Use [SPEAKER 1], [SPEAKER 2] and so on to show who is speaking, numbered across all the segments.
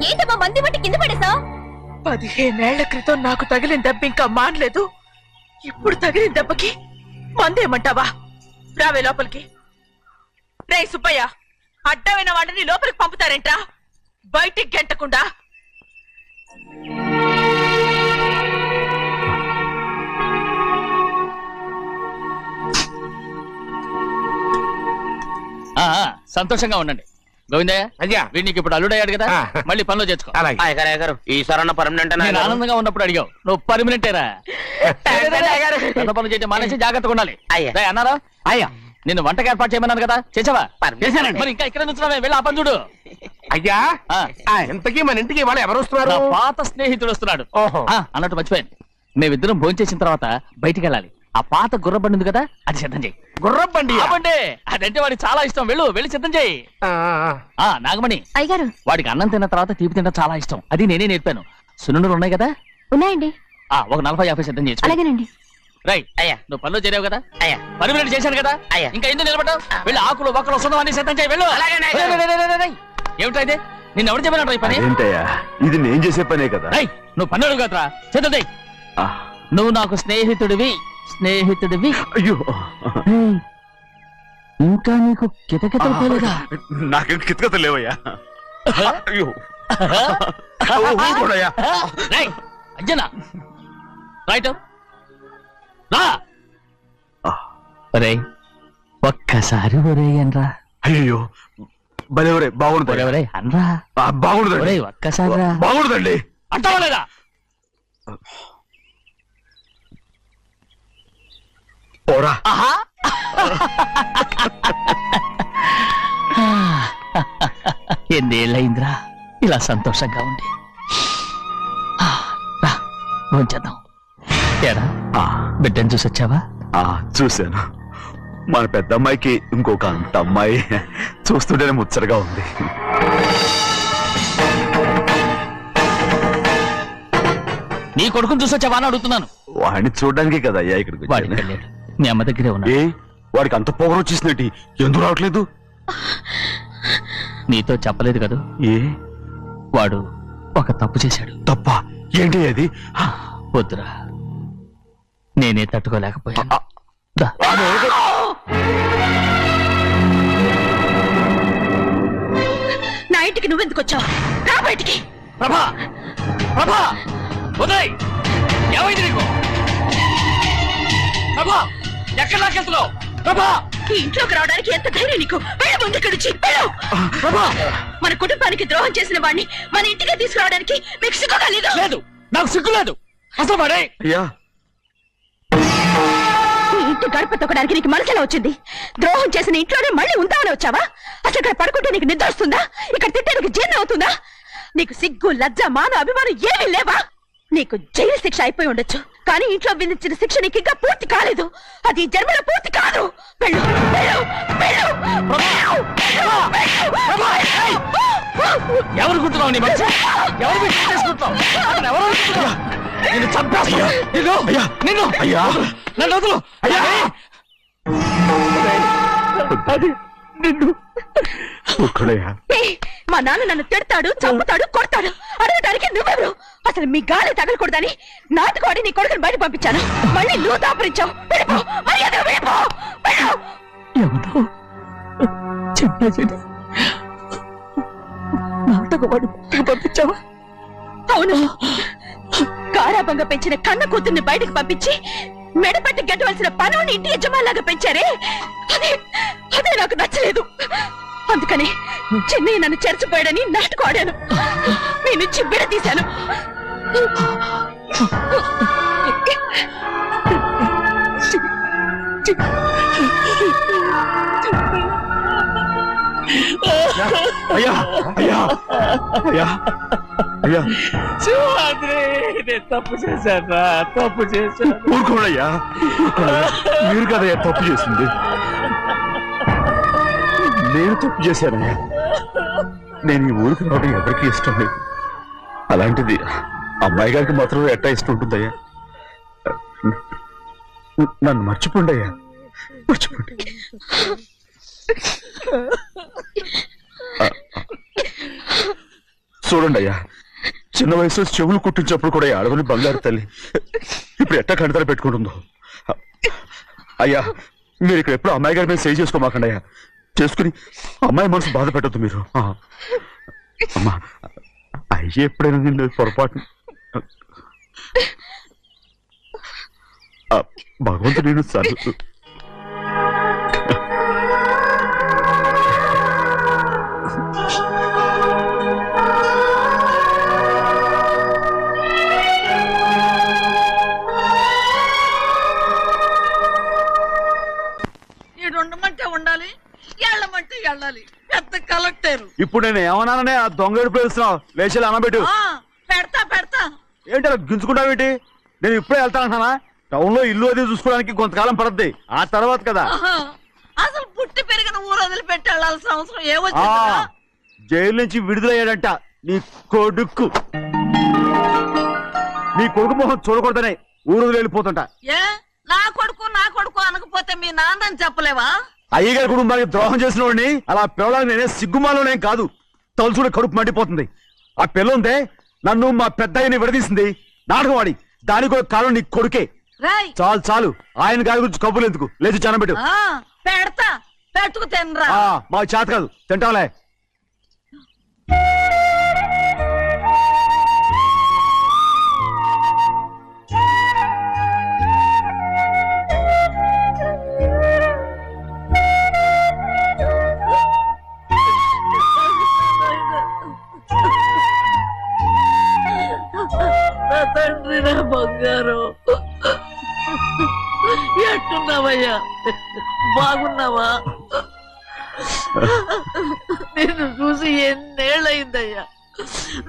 [SPEAKER 1] ఏంటమ్మా మంది బట్టి కింద పడేసా?
[SPEAKER 2] 15 ఏళ్ల క్రితం నాకు తగిలిన దెబ్బ ఇంకా మానలేదు. ఇప్పుడు తగిలిన దెబ్బకి మందేమంటావా? రావే లోపలికి. రే సుబ్బయ్య, అడ్డమైన వాడిని లోపలికి పంపుతారేంట్రా? బయటికి గెంటకుండా.
[SPEAKER 3] సంతోషంగా ఉండండి గోవిందయ్య. అయ్యా వీడికి ఇప్పుడు అల్లుడయ్యాడు కదా, మళ్ళీ పనిలో చేర్చుకో.
[SPEAKER 4] ఈసారన్న పర్మనెంట్
[SPEAKER 3] నేను ఆనందంగా ఉన్నప్పుడు అడిగావు, నువ్వు పర్మనెంటేరా. పనులు చేయడం మానేసి జాగ్రత్తగా ఉండాలి. అన్నారా? అయ్యా నిన్ను వంటకి ఏర్పాటు చేయమన్నాను కదా, చేసావా? మరి ఇంకా ఇక్కడ నుంచున్నావే, వెళ్ళి ఆ పని చూడు.
[SPEAKER 4] అయ్యా ఇంతకీ మన ఇంటికి వాళ్ళు ఎవరు వస్తున్నారు?
[SPEAKER 3] పాత స్నేహితుడు వస్తున్నాడు. అన్నట్టు మర్చిపోయాను, మేమిద్దరం భోంచేసిన తర్వాత బయటికి వెళ్ళాలి. ఆ పాత గుర్రబండి ఉంది కదా, అది సిద్ధం చేయి.
[SPEAKER 4] గుర్రబండి?
[SPEAKER 3] అదంటే వాడికి చాలా ఇష్టం. వెళ్ళి సిద్ధం చేయి. నాగమణి
[SPEAKER 1] అయ్యగారు,
[SPEAKER 3] వాడికి అన్నం తిన్న తర్వాత తీపి తినడం చాలా ఇష్టం. అది నేనే నేర్పాను. సున్నుండలు ఉన్నాయి కదా?
[SPEAKER 1] ఉన్నాయండి.
[SPEAKER 3] ఒక 40-50 సిద్ధం చేసి.
[SPEAKER 1] అలాగేనండి.
[SPEAKER 3] రైట్ అయ్యా, నువ్వు పనిలో చేరావు కదా, అయ్యా పర్మినెంట్ చేశాను కదా, అయ్యా ఇంకా ఎందుకు నిలబడ్డావు? వెళ్ళి ఆకులు ఒక్కలు వస్తుందో అన్ని సిద్ధం చేయి. వెళ్ళు. ఏమిటైతే నిన్ను ఎవరు చెప్పినట్టు ఈ పని?
[SPEAKER 5] ఇది నేను చేసే పనే కదా.
[SPEAKER 3] నువ్వు పన్నుడు కదరా, సిద్ధం చేయి. నువ్వు నాకు స్నేహితుడివి.
[SPEAKER 5] అయ్యో,
[SPEAKER 3] ఇంకా నీకు కితకితలు పోలేదా?
[SPEAKER 5] నాకేం కితకితలు లేవయ్యా. అయ్యో
[SPEAKER 3] అంజనా రైట్ రా. ఒరే ఒక్కసారి ఒరే అనరా.
[SPEAKER 5] అయ్యో భలే బాగుంటుంది.
[SPEAKER 3] ఒరే అనరా.
[SPEAKER 5] బాగుండదు.
[SPEAKER 3] ఒక్కసారి
[SPEAKER 5] బాగుండదండి.
[SPEAKER 3] అంటావా లేదా?
[SPEAKER 5] పోరా.
[SPEAKER 3] ఎన్నేళ్ళయిందిరా ఇలా సంతోషంగా ఉండి. భోంచేద్దాం. ఏరా బిడ్డను చూసొచ్చావా?
[SPEAKER 5] చూశాను. మన పెద్ద అమ్మాయికి ఇంకొక అంత అమ్మాయి చూస్తుంటేనే ముచ్చటగా ఉంది.
[SPEAKER 3] నీ కొడుకుని చూసొచ్చావా అని అడుగుతున్నాను.
[SPEAKER 5] వాడిని చూడడానికి కదా అయ్యా ఇక్కడికి.
[SPEAKER 3] వాడికి వెళ్ళాడు, మీ అమ్మ దగ్గరే ఉన్నా.
[SPEAKER 5] వాడికి అంత పొగరు వచ్చేసినట్టు ఎందుకు రావట్లేదు?
[SPEAKER 3] నీతో చెప్పలేదు కదా. వాడు ఒక తప్పు చేశాడు.
[SPEAKER 5] తప్ప ఏంటి అది?
[SPEAKER 3] వద్దురా, నేనే తట్టుకోలేకపోయాను.
[SPEAKER 2] నా ఇంటికి నువ్వెందుకు వచ్చావు? రా బయటికి.
[SPEAKER 3] ప్రభా ప్రభా ఉదయ్, ఏమైంది నీకు? ప్రభా ఎక్కడ లాకెళ్తున్నావు? ప్రభా
[SPEAKER 2] ఈ ఇంట్లోకి రావడానికి ఎంత ధైర్యం నీకు? వెళ్ళ ముందు ఇక్కడి నుంచి. మన కుటుంబానికి ద్రోహం చేసిన వాడిని మన ఇంటికి తీసుకురావడానికి మీకు సిగ్గుగా లేదు?
[SPEAKER 3] లేదు, నాకు సిగ్గు లేదు అసలు. వాడే
[SPEAKER 2] ఈ ఇంటి గడప తొక్కడానికి నీకు మనసులో వచ్చింది. ద్రోహం చేసిన ఇంట్లోనే మళ్ళీ ఉందామని వచ్చావా? అసలు ఇక్కడ పడుకుంటే నీకు నిద్ర వస్తుందా? ఇక్కడ తింటే నీకు జీర్ణం అవుతుందా? నీకు సిగ్గు, లజ్జ, మాన, అభిమానం ఏమీ లేవా? నీకు జైలు శిక్ష అయిపోయి ఉండొచ్చు, కానీ ఇంట్లో విధించిన శిక్ష నీకు ఇంకా పూర్తి కాలేదు. అది జన్మలో పూర్తి కాదు. వెళ్ళు, వెళ్ళు, వెళ్ళు,
[SPEAKER 3] ఎవరు గుర్తున్నావు? నీ మంచి ఎవరు చేసుకుంటావు? నిన్ను చంపేస్తా. నిన్ను నన్ను వదులు.
[SPEAKER 2] మా నాన్న నన్ను తిడతాడు, చంపుతాడు, కొడతాడు. అడగడానికి నువ్వెవరు? అసలు మీ గాలి తగలకూడదని నాటుకోడి నీ కొడుకుని బయట పంపించాను. మళ్ళీ నువ్వు దాపరించావు. నాటకవాడు పంపించావా? అవును, గారాబంగా పెంచిన కన్న కూతుర్ని బయటకు పంపించి మెడపట్టి గెట్టవలసిన పనుని ఇంటి యజమానిలాగా పెంచారే, అదే నాకు నచ్చలేదు. అందుకని చెన్నై నన్ను చేర్చిపోయాడని నాటకం ఆడాను. మీ నుంచి విడదీశాను.
[SPEAKER 5] అయ్యా అయ్యా అయ్యా అయ్యా,
[SPEAKER 3] తప్పు చేశాను, తప్పు చేశాను.
[SPEAKER 5] ఊరుకోడయ్యా, మీరు కదయ్యా తప్పు చేసింది. నేను తప్పు చేశానయ్యా. నేను ఈ ఊరికి రావడం ఎవరికి ఇష్టం లేదు. అలాంటిది అమ్మాయి గారికి మాత్రం ఎట్టా ఇష్టం ఉంటుందయ్యా. నన్ను మర్చిపోండి అయ్యా, మర్చిపోండి. చూడండి అయ్యా, చిన్న వయసులో చెవులు కుట్టించినప్పుడు కూడా ఈ ఆడవని బంగారు తల్లి ఇప్పుడు ఎట్టా కంటతల పెట్టుకుంటుందో. అయ్యా, మీరు ఇక్కడ ఎప్పుడు అమ్మాయి గారి మీద సేవ్ చేసుకోమాకండి అయ్యా. చేసుకుని అమ్మాయి మనసు బాధ పెట్టద్దు మీరు. అమ్మా, అయ్యే ఎప్పుడైనా నేను పొరపాటు భగవంతుడు నేను సర్దు.
[SPEAKER 1] ఉండమంటే ఉండాలి, వెళ్ళమంటే వెళ్ళాలి. పెద్ద కలెక్టర్.
[SPEAKER 5] ఇప్పుడు నేను ఏమన్నాననే ఆ దొంగ పిలుస్తున్నావు, లేచి అనబెట్టు.
[SPEAKER 1] పెడతా పెడతా.
[SPEAKER 5] ఏంటి అలా గించుకుంటావేంటి? నేను ఇప్పుడే వెళ్తానంటున్నా. టౌన్ లో ఇల్లు అది చూసుకోవడానికి కొంతకాలం పడద్ది, ఆ తర్వాత కదా.
[SPEAKER 1] అసలు పుట్టి పెరిగిన ఊరు వదిలిపెట్టి వెళ్ళాల్సిన అవసరం ఏమొచ్చిందా?
[SPEAKER 5] జైలు నుంచి విడుదలయ్యాడంట నీ కొడుకు. నీ కొడుకు మొహం చూడకూడదనే ఊరు వదిలి వెళ్ళిపోతుంటా.
[SPEAKER 1] ఏ నా కొడుకు అనకపోతే మీ నాన్నని చెప్పలేవా?
[SPEAKER 5] అయ్యగారి కుటుంబానికి ద్రోహం చేసిన వాడిని అలా పిల్లడానికి నేనే సిగ్గుమాలోనేం కాదు, తలుచుకుంటే కడుపు మండిపోతుంది. ఆ పిల్ల ఉందే నన్ను మా పెద్దయ్యని విడదీసింది, నాటకం వాడి. దానికి కూడా కారణం నీ కొడుకే. చాలు చాలు, ఆయన గారి గురించి కబుర్లు ఎందుకు, లేదు చానం పెట్టు.
[SPEAKER 1] పెడతా, పెట్టుకు తినరా.
[SPEAKER 5] మాకు చేత కాదు, తింటాంలే.
[SPEAKER 1] తండ్రి నా బంగారు, ఎట్టున్నావయ్యా? బాగున్నావా? నిన్ను చూసి ఎన్నేళ్ళయిందయ్యా.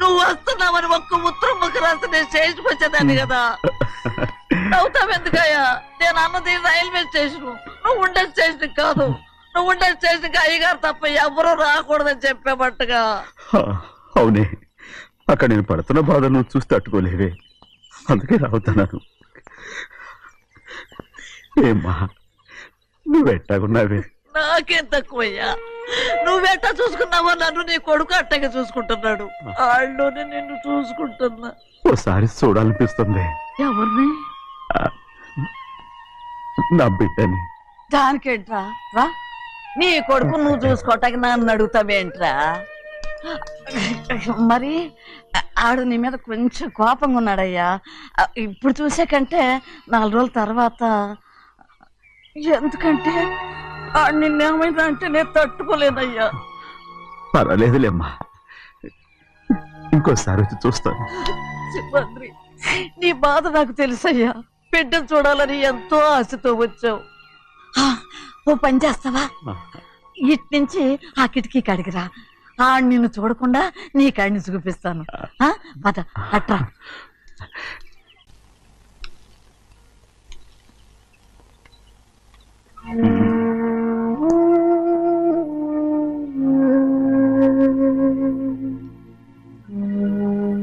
[SPEAKER 1] నువ్వు వస్తున్నావని ఒక్క ఉత్తరం ముఖ రాస్తే నేను స్టేషన్కి వచ్చేదాన్ని కదా. నవ్వుతావెందుకయ్యా? నేను అన్నది రైల్వే స్టేషన్, నువ్వు ఉండే స్టేషన్ కాదు. నువ్వు ఉండే స్టేషన్కి అయ్యగారు తప్ప ఎవరూ రాకూడదని చెప్పేమట్టుగా.
[SPEAKER 5] అవునే, అక్కడ నేను పడుతున్న బాధ నువ్వు చూసి తట్టుకోలేవే, అందుకే రావుతున్నాను. ఏమ్మా, నువ్వెట్టాగున్నావే?
[SPEAKER 1] నాకేం తక్కువయ్యా, నువ్వెట్టా చూసుకున్నావో నన్ను నీ కొడుకు అట్టగా చూసుకుంటున్నాడు. వాళ్ళలోనే నిన్ను చూసుకుంటున్నా.
[SPEAKER 5] ఓసారి చూడాలనిపిస్తుంది.
[SPEAKER 1] ఎవరిని?
[SPEAKER 5] నా బిడ్డని.
[SPEAKER 1] దానికేంట్రా, రా. నీ కొడుకు నువ్వు చూసుకోవటానికి నన్ను అడుగుతావేంట్రా? మరి ఆడు నీ మీద కొంచెం కోపంగా ఉన్నాడయ్యా. ఇప్పుడు చూసే కంటే 4 రోజుల తర్వాత. ఎందుకంటే నిన్నేమైందా అంటే నేను తట్టుకోలేదయ్యా.
[SPEAKER 5] పర్వాలేదులేమ్మా, ఇంకోసారి వచ్చి చూస్తాను.
[SPEAKER 1] శివంద్రి, నీ బాధ నాకు తెలుసయ్యా. బిడ్డను చూడాలని ఎంతో ఆశతో వచ్చావు. ఓ పని చేస్తావా? ఇటు నుంచి ఆ కిటికీ కాడికిరా. నిన్ను చూడకుండా నీ కాడిని చూపిస్తాను. పద అట్రా.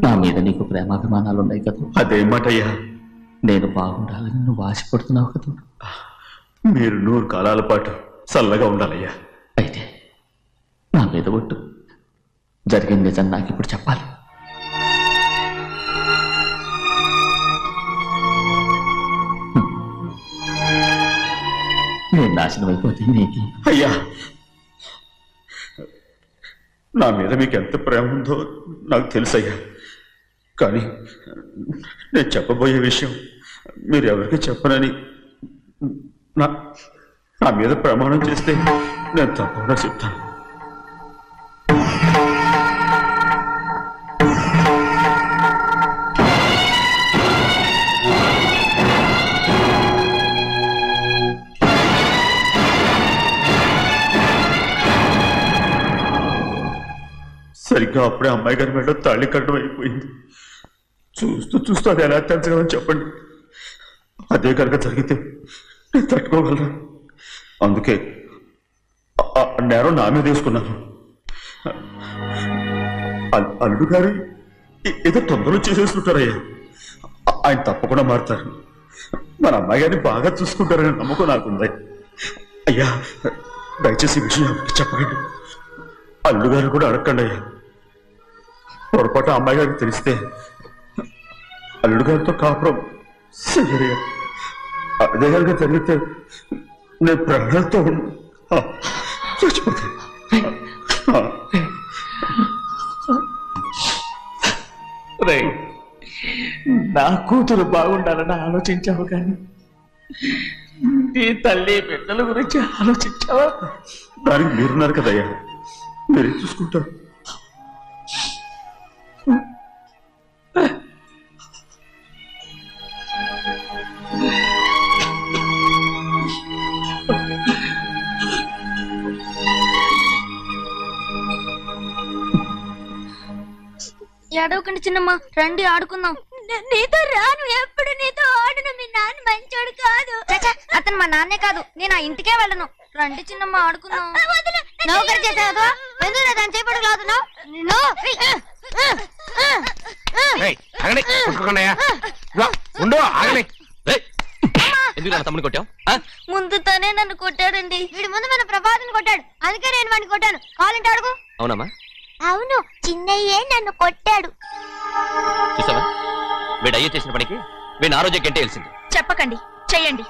[SPEAKER 3] నా మీద నీకు ప్రేమాభిమానాలు ఉన్నాయి కదా.
[SPEAKER 5] అదేమాటయ్యా?
[SPEAKER 3] నేను బాగుండాలని నువ్వు ఆశపడుతున్నావు కదా.
[SPEAKER 5] మీరు 100 కాలాల పాటు చల్లగా ఉండాలయ్యా.
[SPEAKER 3] అయితే నా మీద ఒట్టు, జరిగింది నిజం నాకు ఇప్పుడు చెప్పాలి. నేను నాశనం అయిపోతే నీకు.
[SPEAKER 5] అయ్యా, నా మీద మీకు ఎంత ప్రేమ ఉందో నాకు తెలుసయ్యా. కానీ నేను చెప్పబోయే విషయం మీరు ఎవరికి చెప్పనని నా మీద ప్రమాణం చేస్తే నేను తప్పకుండా చెప్తాను. సరిగ్గా అప్పుడే అమ్మాయి గారి మెడలో తాళి కట్టడం అయిపోయింది. చూస్తూ చూస్తూ అది ఎలా తెంచగలని చెప్పండి. అదే కనుక జరిగితే నేను తట్టుకోగలరా? అందుకే నేరం నా మీద తీసుకున్నాను. అల్లుడు గారు ఏదో తొందరలో చేసేసుకుంటారయ్యా. ఆయన తప్పకుండా మారుతారు. మన అమ్మాయి గారిని బాగా చూసుకుంటారని నమ్మకం నాకుంది. అయ్యా, దయచేసి ఈ విషయం చెప్పండి. అల్లుడు గారు కూడా అడగండి అయ్యా. పొరపాటు అమ్మాయి గారికి తెలిస్తే అల్లుడు గారితో కాపురం సరిగా అదే గారిగా జరిగితే నేను ప్రాణాలతో చచ్చిపోతాను.
[SPEAKER 3] నా కూతురు బాగుండాలని ఆలోచించావు కానీ నీ తల్లి బిడ్డల గురించి ఆలోచించావా?
[SPEAKER 5] దానికి మీరున్నారు కదయ్యా, మీరే చూసుకుంటారు.
[SPEAKER 6] ఏడవకండి చిన్నమ్మ, రండి ఆడుకుందాం. నీతో రాను, ఎప్పుడు నీతో ఆడను. మీ నాన్న మంచోడు కాదు. అతను మా నాన్నే కాదు, నేను ఆ ఇంటికే వెళ్ళను. రండి చిన్నమ్మ ఆడుకుందాం. నౌకరు చేసావు ఎందుకు దాని చేపడు కాదు.
[SPEAKER 3] ఎందుకు తమ్ముని కొట్టావు?
[SPEAKER 6] ముందు తనే నన్ను కొట్టాడండి. వీడి ముందు మన ప్రభాతం కొట్టాడు, అందుకే నేను వాడిని కొట్టాను. కావాలంటే అడుగు.
[SPEAKER 3] అవునమ్మా?
[SPEAKER 6] అవును, చిన్నయ్యే నన్ను కొట్టాడు.
[SPEAKER 3] చూసావా, వీడు అయ్యో చేసిన పనికి వీడిని ఆ రోజే గంటే తెలిసింది.
[SPEAKER 2] చెప్పకండి, చెయ్యండి.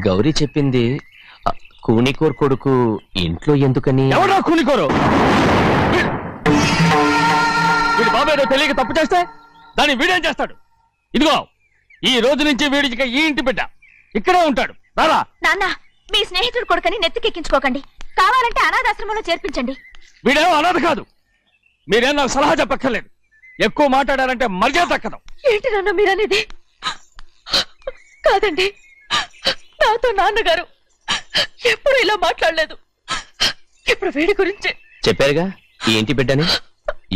[SPEAKER 7] గౌరీ చెప్పింది కూనికోర్ కొడుకు ఇంట్లో ఎందుకని.
[SPEAKER 3] ఎవరా కూనికోరు? వీడి బాబు ఏదో తెలియక తప్పు చేస్తే దాన్ని వీడేం చేస్తాడు? ఇదిగో, ఈ రోజు నుంచి వీడికి ఈ ఇంటి బిడ్డ ఇక్కడే ఉంటాడు. రారా.
[SPEAKER 2] నాన్న, మీ స్నేహితుడు కొడుకని నెత్తికెక్కించుకోకండి. కావాలంటే అనాథాశ్రమంలో చేర్పించండి.
[SPEAKER 3] వీడేమో అనాథ కాదు. మీరేం నాకు సలహా చెప్పక్కర్లేదు. ఎక్కువ మాట్లాడారంటే మర్యాద దక్కదు.
[SPEAKER 2] ఏంటి నాన్న మీరనేది? కాదండి, నాతో నాన్నగారు ఎప్పుడు ఇలా మాట్లాడలేదు. ఇప్పుడు వీడి గురించి
[SPEAKER 7] చెప్పారుగా ఈ ఇంటి బిడ్డని.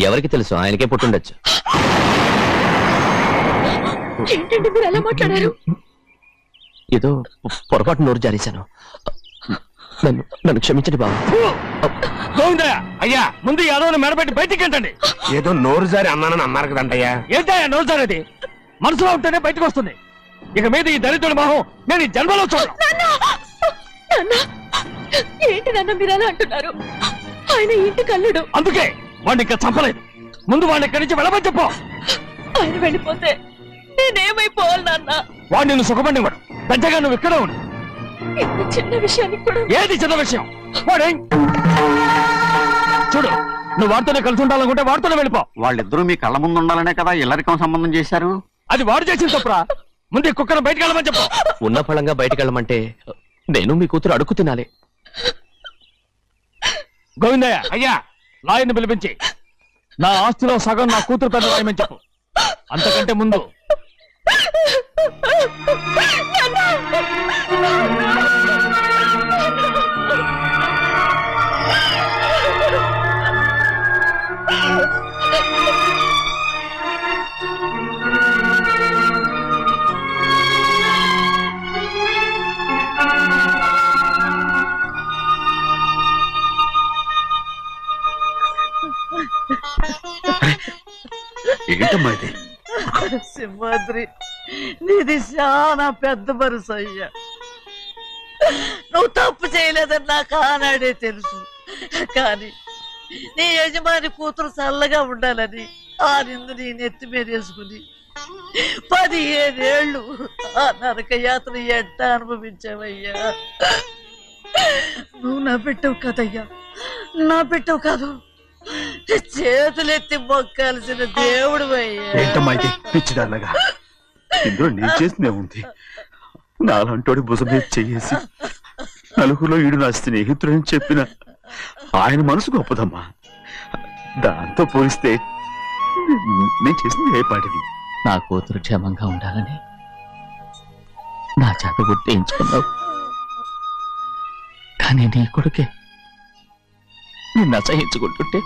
[SPEAKER 7] ఎవరికి తెలుసు, ఆయనకే పుట్టుండొచ్చు.
[SPEAKER 2] ఏంటండి మీరు ఎలా మాట్లాడారు?
[SPEAKER 7] ఏదో పొరపాటు నోరు జారేశాను. నన్ను క్షమించండి బాబు.
[SPEAKER 3] గోవిందయ్య, అయ్యా ముందు యాదవ్ని మెడబెట్టి బయటికి ఏంటండి?
[SPEAKER 4] ఏదో నోరు జారి అన్నానని అన్నారు కదంటయ్యా.
[SPEAKER 3] ఏంటయ్యా నోరు జారేది? మనసులో ఉంటేనే బయటకు వస్తుంది. ఇక మీద ఈ దరిద్రుడి మొహం నేను ఈ జన్మలో చూడను.
[SPEAKER 2] ఏంటి నాన్న మీరు అలా అంటున్నారు? ఆయన ఇంటి కల్లుడు.
[SPEAKER 3] అందుకే వాడిని ఇంకా చంపలేదు. ముందు వాడిని ఇక్కడి నుంచి వెళ్ళమని చెప్పు.
[SPEAKER 2] ఆయన వెళ్ళిపోతే నేనేమైపోవాలి నాన్న?
[SPEAKER 3] వాడు నిన్ను సుఖపడివాడు. పెద్దగా నువ్వు ఇక్కడ ఉండు.
[SPEAKER 2] ఇంత చిన్న విషయానికి కూడా.
[SPEAKER 3] ఏది చిన్న విషయం? వాడేం చూడు, నువ్వు వాడితోనే కలిసి ఉండాలనుకుంటే వాడితోనే వెళ్ళిపో.
[SPEAKER 8] వాళ్ళిద్దరూ మీ కళ్ళ ముందు ఉండాలనే కదా ఇల్లరికం సంబంధం చేశారు.
[SPEAKER 3] అది వాడు చేసిన తప్పురా. ముందు ఈ కుక్కను బయటకు వెళ్ళమని చెప్పు.
[SPEAKER 7] ఉన్న ఫలంగా బయటకు వెళ్ళమంటే నేను మీ కూతురు అడుగు తినాలి.
[SPEAKER 3] గోవిందయ్య, అయ్యా లాయర్ని పిలిపించి నా ఆస్తిలో సగం నా కూతురు పెద్ద రాయమని చెప్పు. అంతకంటే ముందు
[SPEAKER 5] ఏంటమ్మా ఇది?
[SPEAKER 1] సింహాద్రి, నీది చాలా పెద్ద మనసు అయ్యా. నువ్వు తప్పు చేయలేదని నాకు ఆనాడే తెలుసు. కానీ నీ యజమాని కూతురు చల్లగా ఉండాలని ఆ నిందు నీ నెత్తి మీద వేసుకుని 15 ఏళ్ళు ఆ నరక యాత్ర ఎట్ట అనుభవించావయ్యా. నువ్వు నా పెట్టవు కదయ్యా, నా పెట్టవు కాదు, చేతులెత్తి మొక్కాల్సిన దేవుడు అయ్యా.
[SPEAKER 5] ఏంటమ్మా ఇది పిచ్చిదాన్నగా? ఇందులో నేను చేసినే ఉంది. నాలంటోడి భుజం మీద చెయ్యేసి నలుగురిలో ఈడు నా స్నేహితుడని చెప్పిన ఆయన మనసు గొప్పదమ్మా. దాంతో పోలిస్తే నేను చేసింది ఏ పాటిది?
[SPEAKER 7] నా కూతురు క్షేమంగా ఉండాలని నా చేత గుర్తించుకున్నావు. కానీ నీ కొడుకే నిన్ను అసహించుకుంటుంటే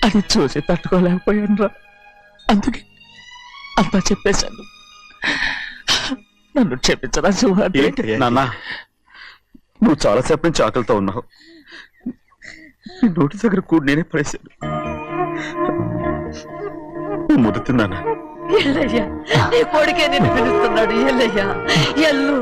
[SPEAKER 7] అది చూసి తట్టుకోలేకపోయాను రా. అందుకే అంతా చెప్పేశాను. నన్ను క్షమించరా సింహాద్రి.
[SPEAKER 5] నాన్న, నువ్వు చాలాసేపు నుంచి ఆకలితో ఉన్నావు. నీ నోటి దగ్గర కూడా నేనే పడేశాను. ముద్దు తిన్నానా?
[SPEAKER 1] ఎల్లయ్యా నీ కొడుకే నిన్ను పిలుస్తున్నాడు ఎల్లయ్యా ఎల్లు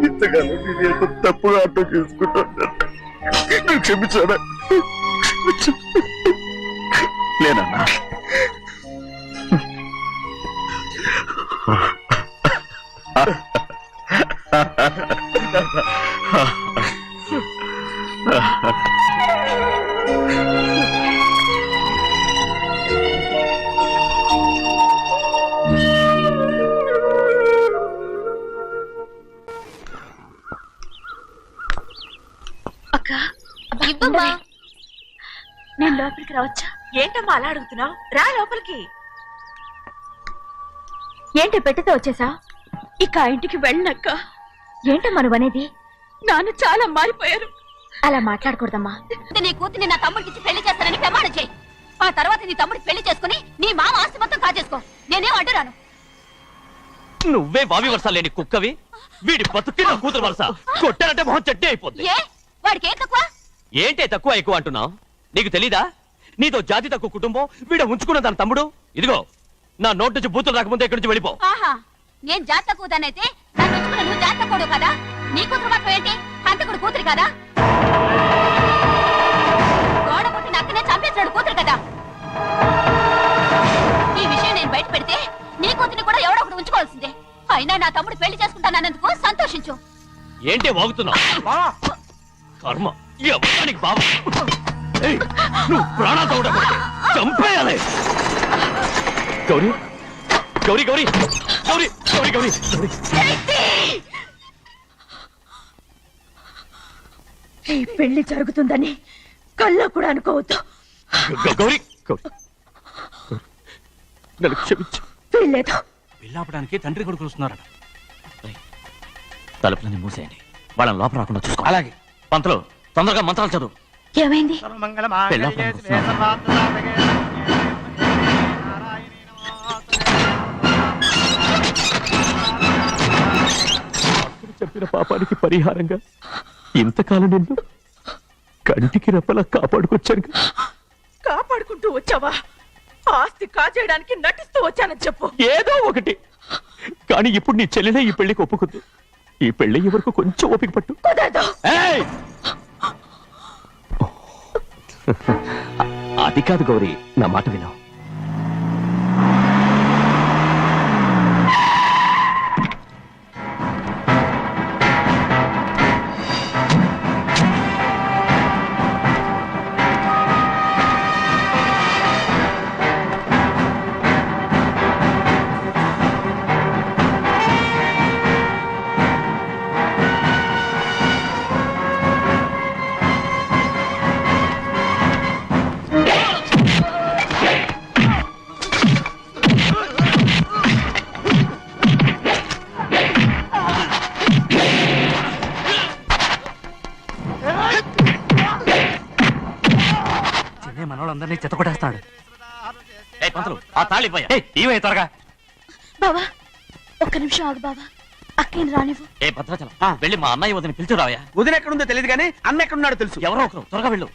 [SPEAKER 5] ఇంతకాలం నేను ఎంత తప్పుగా అర్థం చేసుకుంటాను. నువ్వు క్షమించానా? లేనన్నా.
[SPEAKER 2] అక్క
[SPEAKER 6] ఇవ్వమ్మా.
[SPEAKER 2] నేను లోపలికి రావచ్చా?
[SPEAKER 9] ఏంటమ్మా అలా అడుగుతున్నావు? రా లోపలికి.
[SPEAKER 2] ఏంటి పెట్టితో వచ్చేసా? ఇక ఆ ఇంటికి వెళ్ళనక్క. ఏంటమ్మా నువ్వు అనేది? నాన్న చాలా మారిపోయారు. అలా మాట్లాడకూడదమ్మా.
[SPEAKER 6] నీ కూతుని నా తమ్ముడికి పెళ్లి చేస్తానని ప్రమాణం చేయి. ఆ తర్వాత నీ తమ్ముడికి పెళ్లి చేసుకుని నీ మామ ఆస్తి మొత్తం కాజేసుకో. నేనేం అడ్డురాను.
[SPEAKER 7] నువ్వే బావి వరుస లేని కుక్కవి. వీడి బతుక్కి నా కూతురు వరుస. కొట్టానంటే మొహం చెట్టే అయిపోద్ది.
[SPEAKER 6] ఏ వాడికి ఏం తక్కువ?
[SPEAKER 7] ఏంటే తక్కువ ఎక్కువ అంటున్నావు? నీకు తెలీదా? నీతో జాతి తక్కువ కుటుంబం వీడ ఉంచుకున్న దాని తమ్ముడు. ఇదిగో నా నోటి నుంచి బూతులు రాకముందే ఇక్కడి నుంచి వెళ్ళిపో.
[SPEAKER 6] ఆహా, నేను జాత తక్కువదానైతే నన్ను ఉంచుకున్న నువ్వు జాత తక్కువ కదా? నీ కూతురు మాత్రం ఏంటి? హంతకుడు కూతురు కదా? గోడ పుట్టిన అక్కనే చంపేశాడు కూతురు కదా? ఈ విషయం నేను బయట పెడితే నీ కూతురిని కూడా ఎవడో ఒకటి ఉంచుకోవాల్సిందే. అయినా నా తమ్ముడు పెళ్లి చేసుకుంటానన్నందుకు సంతోషించు.
[SPEAKER 7] ఏంటే వాగుతున్నావు? కర్మ ఎవరికి బాబు. నువ్వు ప్రాణాలతో ఉండకూడదు. చంపేయాలి. గౌరీ గౌరీ గౌరీ గౌరీ గౌరీ గౌరీ
[SPEAKER 2] ఈ పెళ్లి జరుగుతుందని కళ్ళ కూడా అనుకోవద్దు.
[SPEAKER 7] గౌరీ నన్ను క్షమించు.
[SPEAKER 2] వీల్లేదు.
[SPEAKER 4] పెళ్ళాపడానికి తండ్రి కొడుకులు వస్తున్నారట.
[SPEAKER 7] తలుపులని మూసేయండి. వాళ్ళని లోపల రాకుండా చూసుకో.
[SPEAKER 4] అలాగే.
[SPEAKER 7] పంతులు తొందరగా మంత్రాలు చదువు.
[SPEAKER 2] ఏమైంది?
[SPEAKER 7] చెప్పిన పాపానికి పరిహారంగా ఇంతకాలం నిన్ను కంటికి రెప్పలా కాపాడుకొచ్చాను.
[SPEAKER 9] కాపాడుకుంటూ వచ్చావా? ఆస్తి కాజేయడానికి నటిస్తూ వచ్చానని చెప్పు.
[SPEAKER 7] ఏదో ఒకటి. కానీ ఇప్పుడు నీ చెల్లెలే ఈ పెళ్లికి ఒప్పుకుంది. ఈ పెళ్లి వరకు కొంచెం ఓపిక పట్టు. ఏయ్! అది కాదు గౌరీ, నా మాట విను.
[SPEAKER 4] మనోళ్ళందరినీ చెత్తకొట్టేస్తాడు.
[SPEAKER 7] పంతులు ఆ తాళిపోయా ఇవే త్వరగా.
[SPEAKER 2] బావా ఒక్క నిమిషం ఆగు బావా. అక్కేం రానివ్వు.
[SPEAKER 7] ఏ భద్రాచలం వెళ్ళి మా అన్నయ్య వదిన పిలిచిరావయ్యా.
[SPEAKER 4] వదిన ఎక్కడుందో తెలియదు కానీ అన్న ఎక్కడున్నాడో తెలుసు.
[SPEAKER 7] ఎవరో ఒకరు త్వరగా వెళ్ళు.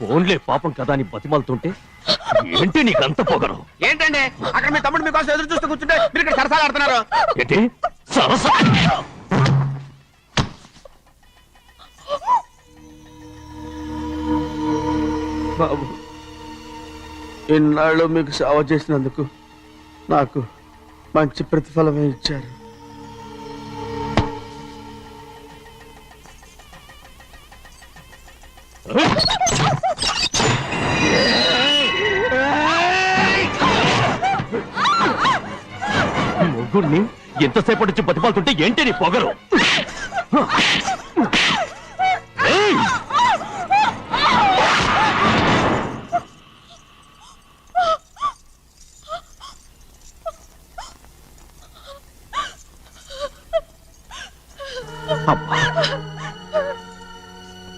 [SPEAKER 7] ఫోన్లే పాపం కదా అని బతిమాలుతుంటే ఏంటి నీకంత పొగరు?
[SPEAKER 4] ఏంటండి అక్కడ మీ తమ్ముడు మీకోసం ఎదురు చూస్తూ కూర్చుంటే మీరు ఇక్కడ సరసాలు ఆడుతున్నారు.
[SPEAKER 7] ఏంటి సరసా?
[SPEAKER 4] బాబు, ఇన్నాళ్ళు మీకు సేవ చేసినందుకు నాకు మంచి ప్రతిఫలమే ఇచ్చారు.
[SPEAKER 7] ముగ్గురిని ఎంతసేపటి నుంచి బతిమాలుతుంటే ఏంటి నీ పొగరు?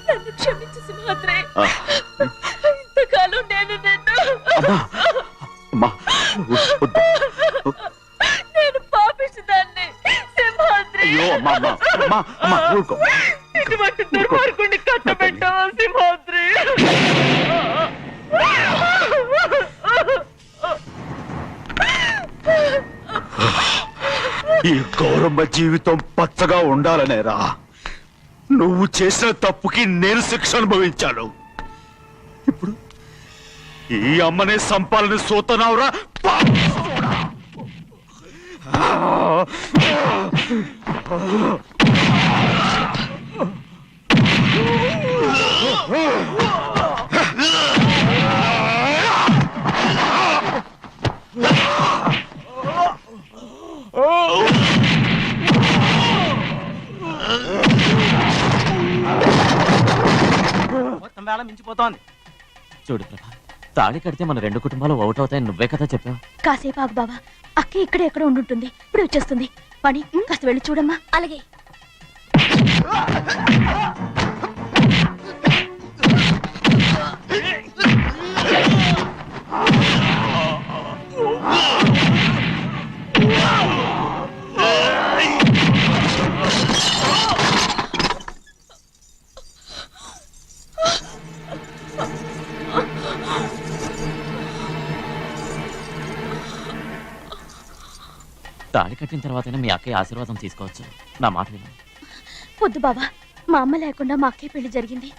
[SPEAKER 9] నన్ను క్షమించు సింహాద్రి. ఇంతకాలం నేను నిన్ను నేను పాపించదాన్ని సింహాద్రి. ఇటువంటి దుర్మార్గుడిని కట్టబెట్టావా సింహాద్రి?
[SPEAKER 5] ఈ గౌరమ్మ జీవితం పచ్చగా ఉండాలనేరా నువ్వు చేసిన తప్పుకి నేను శిక్ష అనుభవించాను. ఇప్పుడు ఈ అమ్మనే సంపాలని సోతనావురా.
[SPEAKER 3] మొత్తం వేళ మించిపోతోంది. చూడు ప్రభా, తాళి కడితే మన రెండు కుటుంబాలు అవుట్ అవుతాయని నువ్వే కదా చెప్పావు.
[SPEAKER 2] కాసేపు ఆగు బావా, అక్క ఇక్కడే ఎక్కడ ఉండుంటుంది, ఇప్పుడు వచ్చేస్తుంది. పని కాస్త వెళ్ళి చూడమ్మా.
[SPEAKER 6] అలాగే.
[SPEAKER 3] తాళి కట్టిన తర్వాతైనా మీ అక్కయ్య ఆశీర్వాదం తీసుకోవచ్చు. నా మాట విను.
[SPEAKER 2] వద్దు బావా, మా అమ్మ లేకుండా మా అక్కయ్య పెళ్లి జరిగింది.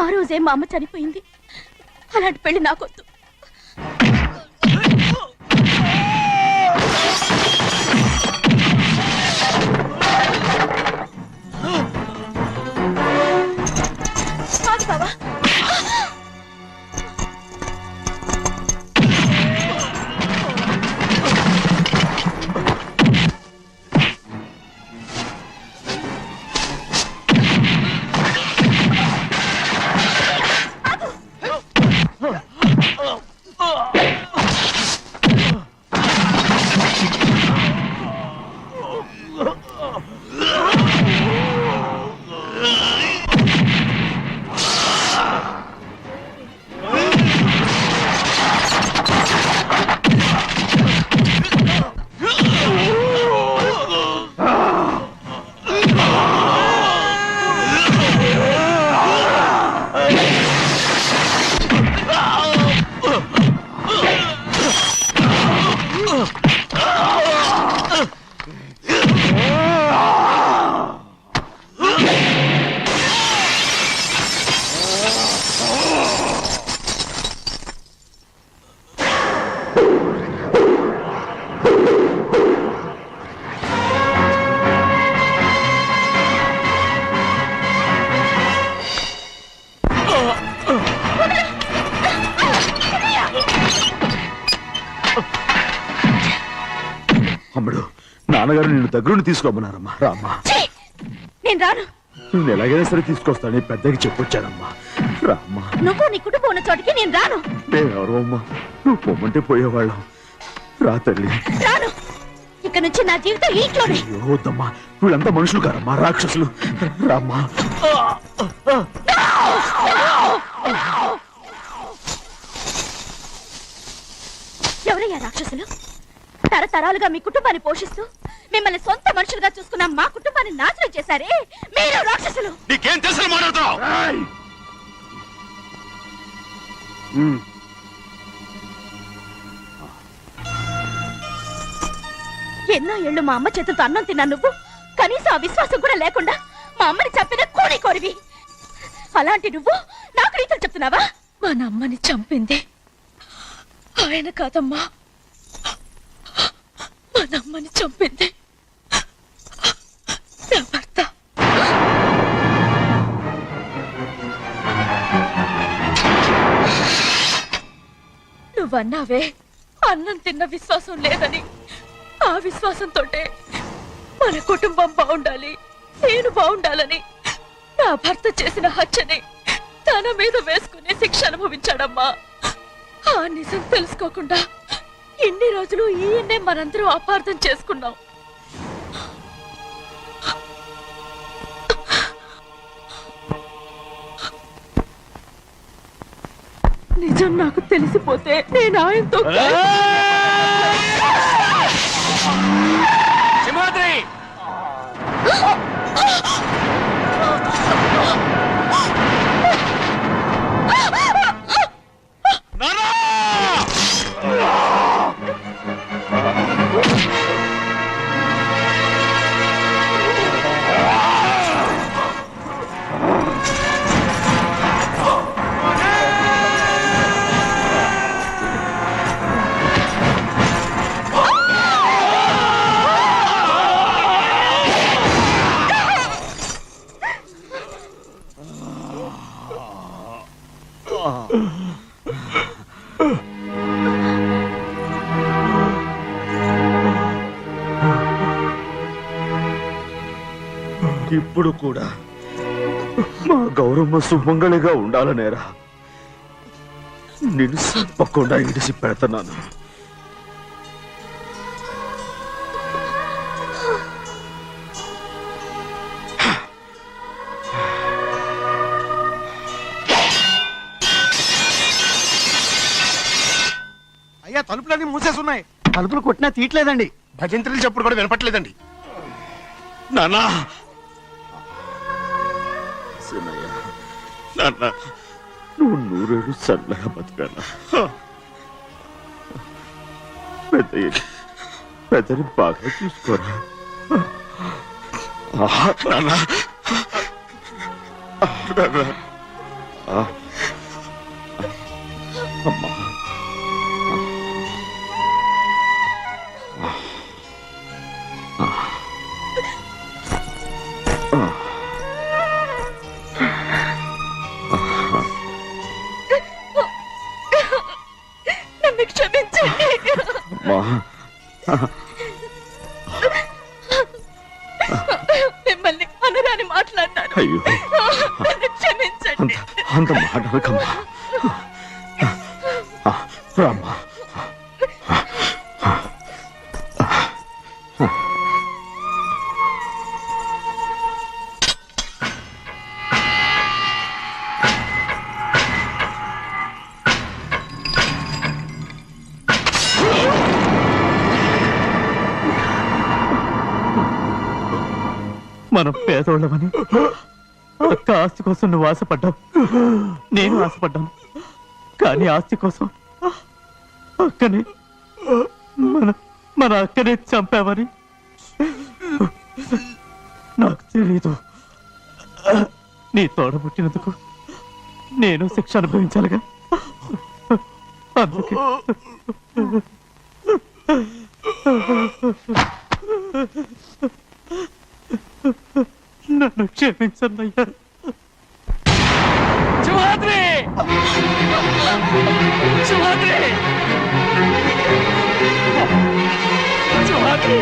[SPEAKER 2] ఆ రోజే మా అమ్మ చనిపోయింది. అలాంటి పెళ్లి నాకొద్దు. కాదు బావా,
[SPEAKER 5] అమ్ముడు, నాన్నగారు నిన్ను దగ్గరుండి తీసుకోమన్నారమ్మా. రామ్మా.
[SPEAKER 2] నేను రాను.
[SPEAKER 5] నువ్వు ఎలాగైనా సరే తీసుకొస్తాను, పెద్దకి చెప్పొచ్చానమ్మా. రామ్మా.
[SPEAKER 2] నువ్వు నీ కుటుంబం ఉన్న చోటికి నేను రాను.
[SPEAKER 5] మేమెవరో అమ్మా, నువ్వు పొమ్మంటే పోయేవాళ్ళం. రా తల్లి.
[SPEAKER 2] రాను. ఇక నుంచి నా జీవితం ఈ ఇంట్లోనే.
[SPEAKER 5] అయ్యో వద్దమ్మా, వీళ్ళంతా మనుషులు కారమ్మా, రాక్షసులు. రామ్మా.
[SPEAKER 2] ఎవరయ్యా రాక్షసులు? తరతరాలుగా మీ కుటుంబాన్ని పోషిస్తూ మిమ్మల్ని సొంత మనుషులుగా చూసుకున్న మా కుటుంబాన్ని నాశనం చేశారే మీరు రాక్షసులు.
[SPEAKER 5] నీకేం తెలుసు మాట్లాడుతున్నావు?
[SPEAKER 2] ఎన్నో ఏళ్ళు మా అమ్మ చేతులతో అన్నం తిన్నా నువ్వు కనీసం ఆ విశ్వాసం కూడా లేకుండా మా అమ్మని చంపిన కోడి కోరివి. అలాంటి నువ్వు నాకు రీతులు చెప్తున్నావా?
[SPEAKER 9] మా అమ్మని చంపింది ఆయన కాదమ్మా, మా అమ్మని చంపింది నా భర్త. నువ్వన్నావే అన్నం తిన్న విశ్వాసం లేదని, ఆ విశ్వాసంతోటే మన కుటుంబం బాగుండాలి, నేను బాగుండాలని నా భర్త చేసిన హత్యని తన మీద వేసుకుని శిక్ష అనుభవించాడమ్మా. ఆ నిజం తెలుసుకోకుండా ఇన్ని రోజులు ఈయన్నే మనందరం అపార్థం చేసుకున్నాం. నిజం నాకు తెలిసిపోతే నేను ఆయనతో
[SPEAKER 7] సింహాద్రి
[SPEAKER 5] ఇప్పుడు కూడా మా గౌరమ్మ సుమంగళిగా ఉండాలనేరా నేను తప్పకుండా ఇడిసి పెడుతున్నాను.
[SPEAKER 4] అయ్యా తలుపులన్నీ మూసేసున్నాయి. తలుపులు కొట్టినా తీయట్లేదండి. భజంత్రులు చెప్పుడు కూడా వినపట్లేదండి.
[SPEAKER 5] నాన్న సినయ్య, నాన్న నువ్వు 100 ఏళ్ళు చల్లగా బతకాల. పెద్దని బాగా చూసుకోరా నాన్న. అమ్మా
[SPEAKER 9] నన్ను క్షమించండి. మిమ్మల్ని అనరాని మాట్లాడినాను.
[SPEAKER 5] అయ్యో
[SPEAKER 9] నన్ను క్షమించండి.
[SPEAKER 5] అంత మాటలకమ్మా. రామ్మా.
[SPEAKER 3] మనం పేదోళ్ళమని అక్క ఆస్తి కోసం నువ్వు ఆశపడ్డావు, నేను ఆశపడ్డాను. కానీ ఆస్తి కోసం అక్కని మన అక్కనే చంపావని నాకు తెలీదు. నీ తోడబుట్టినందుకు నేను శిక్ష అనుభవించాలిగా. అందుకే నన్ను క్షమించన్నయ్యా.
[SPEAKER 7] సింహాద్రి సింహాద్రి సింహాద్రి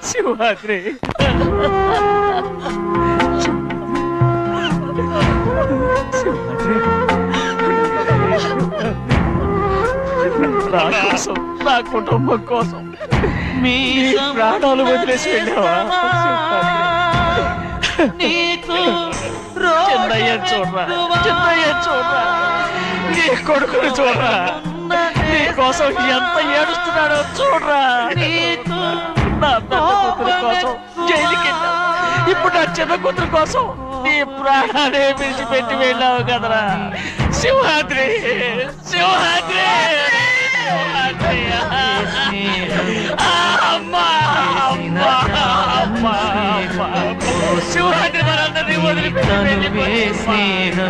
[SPEAKER 7] సింహాద్రి నా కోసం, నా కుటుంబం కోసం మీ ప్రాణాలు వదిలేసి వెళ్ళావా? చిన్నయ్య చూడరా, చిన్నయ్య చూడరా, నీ కొడుకుని చూడరా, నీ కోసం ఎంత ఏడుస్తున్నాడో చూడరా. నా పెద్ద కూతురు కోసం జైలుకి వెళ్ళావు, ఇప్పుడు నా చిన్న కూతురు కోసం నీ ప్రాణాలే విడిచిపెట్టి వెళ్ళావు కదరా. సింహాద్రి సింహాద్రి అమ్మా అమ్మా అమ్మా సింహాద్రి మనందరినీ వదిలిపెట్టి వెళ్ళిపోయింది.